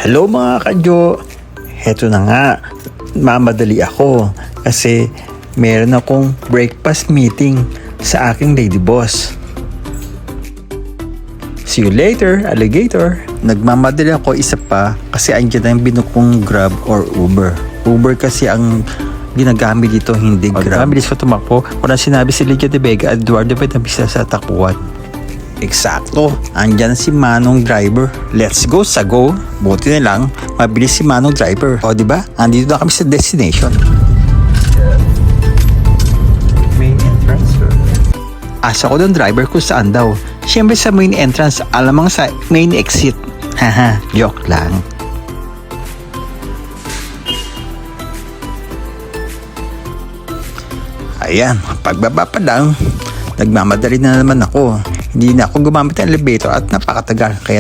Hello mga kadyo! Heto na nga, mamadali ako kasi meron akong breakfast meeting sa aking lady boss. See you later, alligator! Nagmamadali ako isa pa kasi andyan na yung binukong Grab or Uber. Uber kasi ang ginagamit dito, hindi Grab. Mabilis ko tumakbo. Kung sinabi si Lydia de Vega, Eduardo Benavides sa takbuhan. Eksakto, andyan si Manong driver. Let's go sa go. Buti na lang, mabilis si Manong driver. O diba, andito na kami sa destination. Main entrance. Asa ko ng driver kung saan daw. Siyempre sa main entrance, alamang sa main exit. Haha, joke lang. Ayan, pagbaba pa lang, nagmamadali na naman ako. Hindi na ako gumamit ng elevator at napakatagal kaya